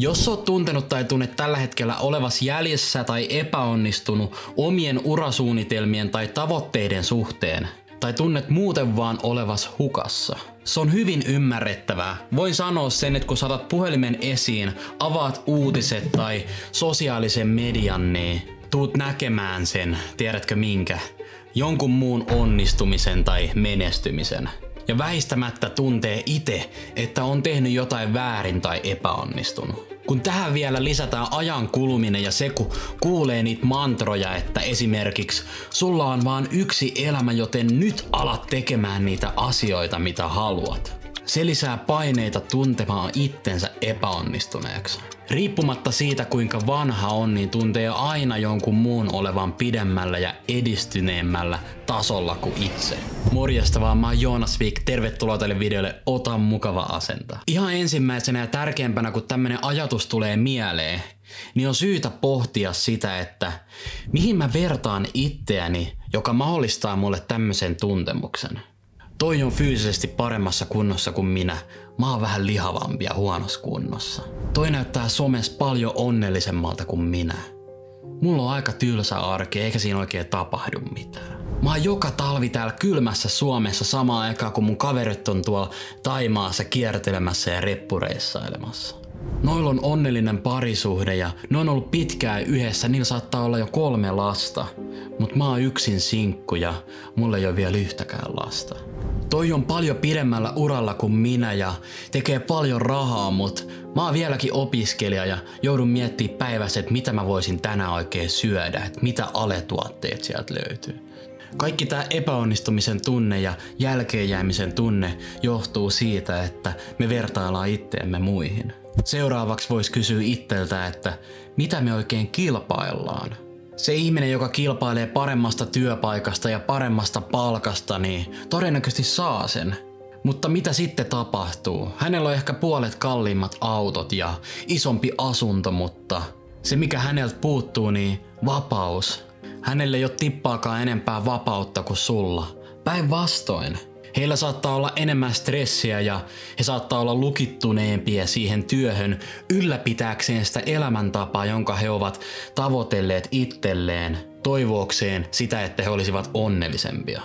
Jos oot tuntenut tai tunnet tällä hetkellä olevas jäljessä tai epäonnistunut omien urasuunnitelmien tai tavoitteiden suhteen, tai tunnet muuten vaan olevas hukassa, se on hyvin ymmärrettävää. Voin sanoa sen, että kun saatat puhelimen esiin, avaat uutiset tai sosiaalisen median, niin tuut näkemään sen, tiedätkö minkä, jonkun muun onnistumisen tai menestymisen. Ja väistämättä tuntee itse, että on tehnyt jotain väärin tai epäonnistunut. Kun tähän vielä lisätään ajan kuluminen ja se, kun kuulee niitä mantroja, että esimerkiksi sulla on vaan yksi elämä, joten nyt alat tekemään niitä asioita, mitä haluat. Se lisää paineita tuntemaan itsensä epäonnistuneeksi. Riippumatta siitä, kuinka vanha on, niin tuntee aina jonkun muun olevan pidemmällä ja edistyneemmällä tasolla kuin itse. Morjesta vaan, mä oon Joonas Vik, tervetuloa tälle videolle Ota mukava asento. Ihan ensimmäisenä ja tärkeimpänä, kun tämmönen ajatus tulee mieleen, niin on syytä pohtia sitä, että mihin mä vertaan itseäni, joka mahdollistaa mulle tämmöisen tuntemuksen. Toi on fyysisesti paremmassa kunnossa kuin minä. Mä oon vähän lihavampi ja huonossa kunnossa. Toi näyttää somessa paljon onnellisemmalta kuin minä. Mulla on aika tylsä arki eikä siinä oikein tapahdu mitään. Mä oon joka talvi täällä kylmässä Suomessa samaan aikaan kun mun kaverit on tuolla Thaimaassa kiertelemässä ja reppureissailemassa. Noilla on onnellinen parisuhde ja ne on ollut pitkään yhdessä, niillä saattaa olla jo 3 lasta. Mut mä oon yksin sinkku ja mulla ei ole vielä yhtäkään lasta. Toi on paljon pidemmällä uralla kuin minä ja tekee paljon rahaa, mut mä oon vieläkin opiskelija ja joudun miettimään päivässä, että mitä mä voisin tänään oikein syödä, että mitä aletuotteet sieltä löytyy. Kaikki tää epäonnistumisen tunne ja jälkeenjäämisen tunne johtuu siitä, että me vertaillaan itteemme muihin. Seuraavaksi vois kysyä itseltä, että mitä me oikein kilpaillaan. Se ihminen, joka kilpailee paremmasta työpaikasta ja paremmasta palkasta, niin todennäköisesti saa sen. Mutta mitä sitten tapahtuu? Hänellä on ehkä puolet kalliimmat autot ja isompi asunto, mutta se mikä häneltä puuttuu, niin vapaus. Hänelle ei ole tippaakaan enempää vapautta kuin sulla. Päinvastoin. Heillä saattaa olla enemmän stressiä ja he saattaa olla lukittuneempia siihen työhön ylläpitääkseen sitä elämäntapaa, jonka he ovat tavoitelleet itselleen, toivoakseen sitä, että he olisivat onnellisempia.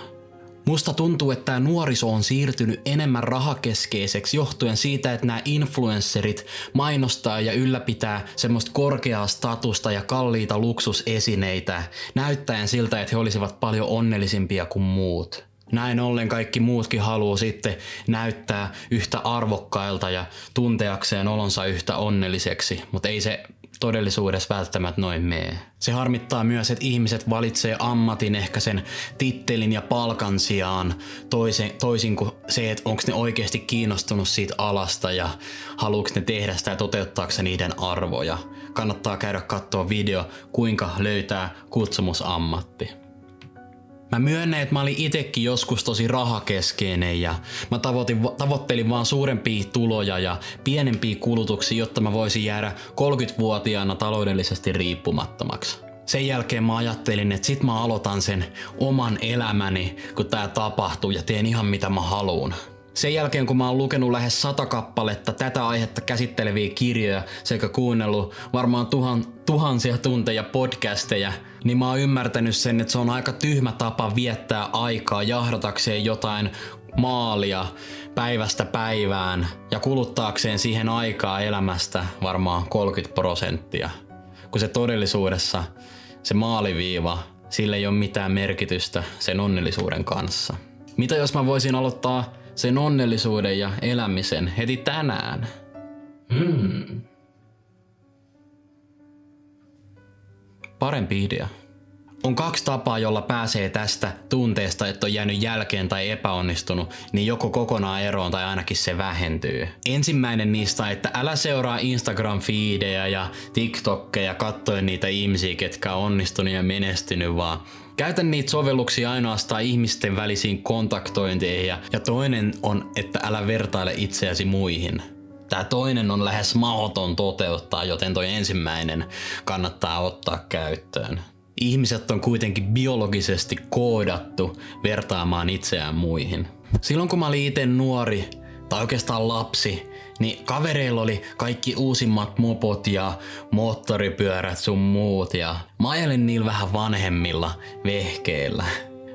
Musta tuntuu, että tämä nuoriso on siirtynyt enemmän rahakeskeiseksi johtuen siitä, että nämä influensserit mainostaa ja ylläpitää semmoista korkeaa statusta ja kalliita luksusesineitä, näyttäen siltä, että he olisivat paljon onnellisimpia kuin muut. Näin ollen kaikki muutkin haluaa sitten näyttää yhtä arvokkailta ja tunteakseen olonsa yhtä onnelliseksi, mutta ei se todellisuudessa välttämättä noin mene. Se harmittaa myös, että ihmiset valitsee ammatin ehkä sen tittelin ja palkan sijaan toisin kuin se, että onko ne oikeasti kiinnostunut siitä alasta ja haluuks ne tehdä sitä ja toteuttaako se niiden arvoja. Kannattaa käydä katsoa video, kuinka löytää kutsumusammatti. Mä myönnän, että mä olin itekin joskus tosi rahakeskeinen ja mä tavoittelin vaan suurempia tuloja ja pienempiä kulutuksia, jotta mä voisin jäädä 30-vuotiaana taloudellisesti riippumattomaksi. Sen jälkeen mä ajattelin, että sit mä aloitan sen oman elämäni, kun tää tapahtuu ja teen ihan mitä mä haluun. Sen jälkeen kun mä oon lukenut lähes 100 kappaletta tätä aihetta käsitteleviä kirjoja sekä kuunnellut varmaan tuhansia tunteja podcasteja, niin mä oon ymmärtänyt sen, että se on aika tyhmä tapa viettää aikaa jahdatakseen jotain maalia päivästä päivään ja kuluttaakseen siihen aikaa elämästä varmaan 30%. Kun se todellisuudessa, se maaliviiva, sillä ei ole mitään merkitystä sen onnellisuuden kanssa. Mitä jos mä voisin aloittaa sen onnellisuuden ja elämisen heti tänään? Parempi idea. On 2 tapaa, jolla pääsee tästä tunteesta, että on jäänyt jälkeen tai epäonnistunut, niin joko kokonaan eroon tai ainakin se vähentyy. Ensimmäinen niistä, että älä seuraa Instagram-feedejä ja TikTokkeja katsoen niitä ihmisiä, ketkä on onnistunut ja menestynyt, vaan käytä niitä sovelluksia ainoastaan ihmisten välisiin kontaktointeihin ja toinen on, että älä vertaile itseäsi muihin. Tää toinen on lähes mahdoton toteuttaa, joten toi ensimmäinen kannattaa ottaa käyttöön. Ihmiset on kuitenkin biologisesti koodattu vertaamaan itseään muihin. Silloin kun mä olin ite nuori, tai oikeastaan lapsi, niin kavereilla oli kaikki uusimmat mopot ja moottoripyörät sun muut ja mä ajelin niillä vähän vanhemmilla vehkeillä.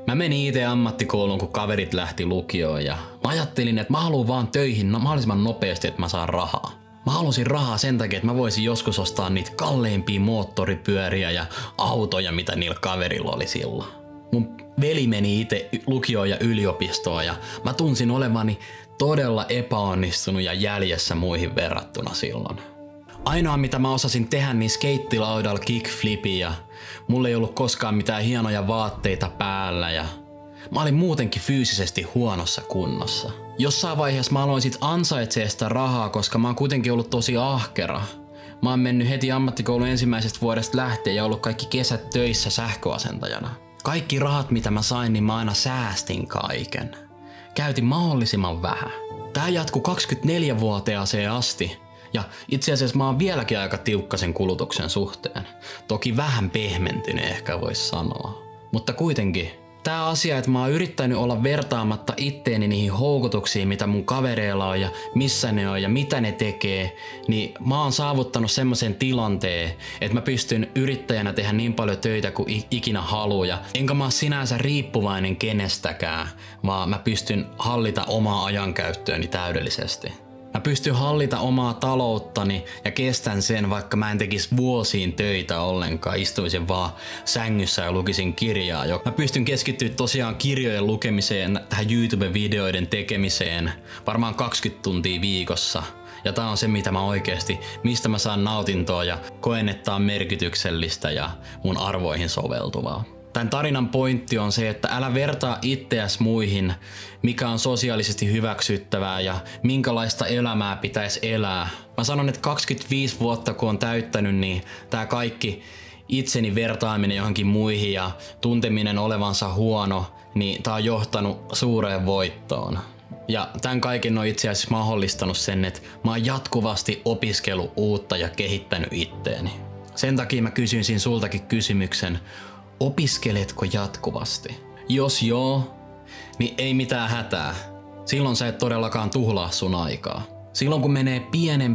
Mä menin itse ammattikouluun, kun kaverit lähti lukioon ja mä ajattelin, että mä haluan vaan töihin mahdollisimman nopeasti, että mä saan rahaa. Mä halusin rahaa sen takia, että mä voisin joskus ostaa niitä kalleimpia moottoripyöriä ja autoja, mitä niillä kaverilla oli silloin. Mun veli meni itse lukioon ja yliopistoon ja mä tunsin olevani todella epäonnistunut ja jäljessä muihin verrattuna silloin. Ainoa mitä mä osasin tehdä niin skeittilaudalla kickflipi ja mulla ei ollut koskaan mitään hienoja vaatteita päällä ja mä olin muutenkin fyysisesti huonossa kunnossa. Jossain vaiheessa mä aloin sit ansaitsee sitä rahaa, koska mä oon kuitenkin ollut tosi ahkera. Mä oon mennyt heti ammattikoulun ensimmäisestä vuodesta lähtien ja ollut kaikki kesät töissä sähköasentajana. Kaikki rahat mitä mä sain, niin mä aina säästin kaiken. Käytin mahdollisimman vähän. Tää jatkui 24-vuotiaaseen asti. Ja itse asiassa mä oon vieläkin aika tiukka sen kulutuksen suhteen. Toki vähän pehmentynyt ehkä vois sanoa. Mutta kuitenkin. Tää asia, että mä oon yrittänyt olla vertaamatta itteeni niihin houkutuksiin, mitä mun kavereilla on ja missä ne on ja mitä ne tekee, niin mä oon saavuttanut semmoisen tilanteen, että mä pystyn yrittäjänä tehdä niin paljon töitä kuin ikinä haluaa. Ja enkä mä oon sinänsä riippuvainen kenestäkään, vaan mä pystyn hallita omaa ajankäyttööni täydellisesti. Mä pystyn hallita omaa talouttani ja kestän sen, vaikka mä en tekisi vuosiin töitä ollenkaan. Istuisin vaan sängyssä ja lukisin kirjaa. Mä pystyn keskittyä tosiaan kirjojen lukemiseen, tähän YouTube-videoiden tekemiseen varmaan 20 tuntia viikossa. Ja tää on se mitä mä oikeesti, mistä mä saan nautintoa ja koen, että tää on merkityksellistä ja mun arvoihin soveltuvaa. Tämän tarinan pointti on se, että älä vertaa itseäsi muihin, mikä on sosiaalisesti hyväksyttävää ja minkälaista elämää pitäisi elää. Mä sanon, että 25 vuotta kun on täyttänyt, niin tää kaikki itseni vertaaminen johonkin muihin ja tunteminen olevansa huono, niin tää on johtanut suureen voittoon. Ja tämän kaiken on itse asiassa mahdollistanut sen, että mä oon jatkuvasti opiskellut uutta ja kehittänyt itteeni. Sen takia mä kysyisin sultakin kysymyksen, opiskeletko jatkuvasti? Jos joo, niin ei mitään hätää. Silloin sä et todellakaan tuhlaa sun aikaa. Silloin kun menee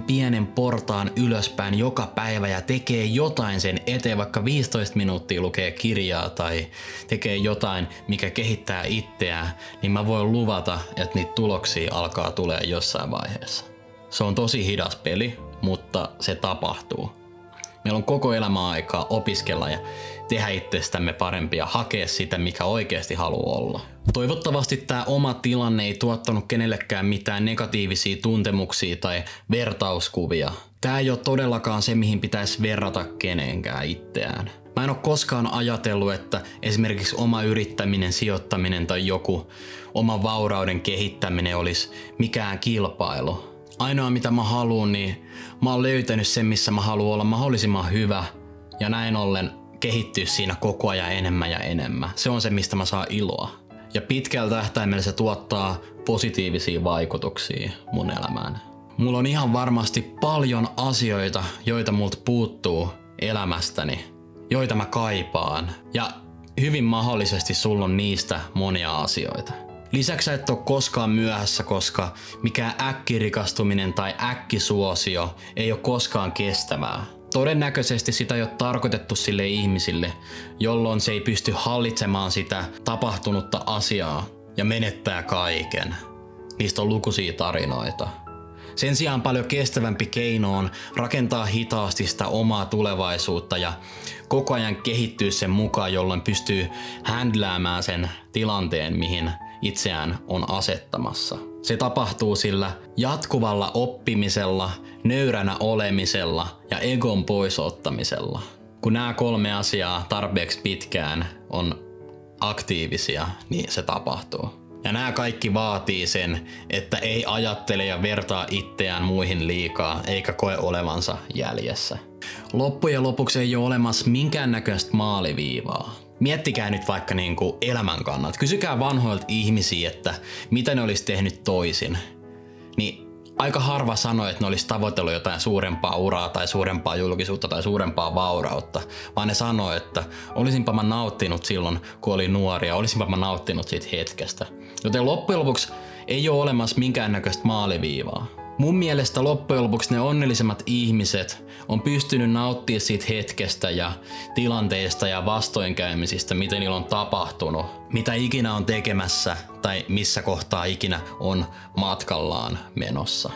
pienen portaan ylöspäin joka päivä ja tekee jotain sen eteen, vaikka 15 minuuttia lukee kirjaa tai tekee jotain, mikä kehittää itseään, niin mä voin luvata, että niitä tuloksia alkaa tulee jossain vaiheessa. Se on tosi hidas peli, mutta se tapahtuu. Meillä on koko elämä aikaa opiskella ja tehdä itsestämme parempia, hakea sitä, mikä oikeasti haluaa olla. Toivottavasti tämä oma tilanne ei tuottanut kenellekään mitään negatiivisia tuntemuksia tai vertauskuvia. Tämä ei ole todellakaan se, mihin pitäisi verrata kenenkään itseään. Mä en ole koskaan ajatellut, että esimerkiksi oma yrittäminen, sijoittaminen tai joku oman vaurauden kehittäminen olisi mikään kilpailu. Ainoa mitä mä haluun, niin mä oon löytänyt sen, missä mä haluan olla mahdollisimman hyvä ja näin ollen kehittyä siinä koko ajan enemmän ja enemmän. Se on se, mistä mä saan iloa. Ja pitkällä tähtäimellä se tuottaa positiivisia vaikutuksia mun elämään. Mulla on ihan varmasti paljon asioita, joita multa puuttuu elämästäni, joita mä kaipaan. Ja hyvin mahdollisesti sulla on niistä monia asioita. Lisäksi sä et ole koskaan myöhässä, koska mikään äkkirikastuminen tai äkkisuosio ei ole koskaan kestävää. Todennäköisesti sitä ei ole tarkoitettu sille ihmisille, jolloin se ei pysty hallitsemaan sitä tapahtunutta asiaa ja menettää kaiken. Niistä on lukuisia tarinoita. Sen sijaan paljon kestävämpi keino on rakentaa hitaasti sitä omaa tulevaisuutta ja koko ajan kehittyä sen mukaan, jolloin pystyy handläämään sen tilanteen, mihin itseään on asettamassa. Se tapahtuu sillä jatkuvalla oppimisella, nöyränä olemisella ja egon poisottamisella. Kun nämä 3 asiaa tarpeeksi pitkään on aktiivisia, niin se tapahtuu. Ja nämä kaikki vaatii sen, että ei ajattele ja vertaa itseään muihin liikaa eikä koe olevansa jäljessä. Loppujen lopuksi ei ole olemassa minkäännäköistä maaliviivaa. Miettikää nyt vaikka elämän kannalta. Kysykää vanhoilta ihmisiä, että mitä ne olisi tehnyt toisin. Niin aika harva sanoi, että ne olisi tavoitellut jotain suurempaa uraa tai suurempaa julkisuutta tai suurempaa vaurautta. Vaan ne sanoi, että olisinpa mä nauttinut silloin, kun oli nuoria, olisinpa mä nauttinut siitä hetkestä. Joten loppujen lopuksi ei ole olemassa minkäännäköistä maaliviivaa. Mun mielestä loppujen lopuksi ne onnellisemmat ihmiset on pystynyt nauttimaan siitä hetkestä ja tilanteesta ja vastoinkäymisistä, miten niillä on tapahtunut, mitä ikinä on tekemässä tai missä kohtaa ikinä on matkallaan menossa.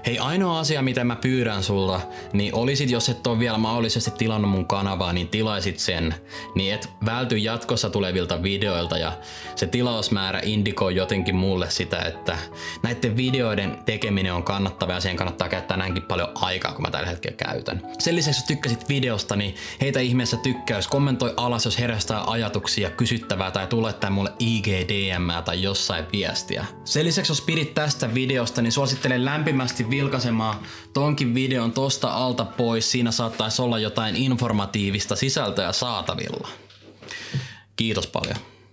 Hei, ainoa asia mitä mä pyydän sulta, niin olisit, jos et ole vielä mahdollisesti tilannut mun kanavaa, niin tilaisit sen, niin et välty jatkossa tulevilta videoilta ja se tilausmäärä indikoi jotenkin mulle sitä, että näiden videoiden tekeminen on kannattavaa ja siihen kannattaa käyttää näinkin paljon aikaa, kun mä tällä hetkellä käytän. Sen lisäksi, jos tykkäsit videosta, niin heitä ihmeessä tykkäys, kommentoi alas, jos herästää ajatuksia, kysyttävää tai tulettaa mulle IG-DM tai jossain viestiä. Sen lisäksi, jos pidit tästä videosta, niin suosittelen lämpimästi vilkaisemaan tonkin videon tosta alta pois. Siinä saattaisi olla jotain informatiivista sisältöä saatavilla. Kiitos paljon.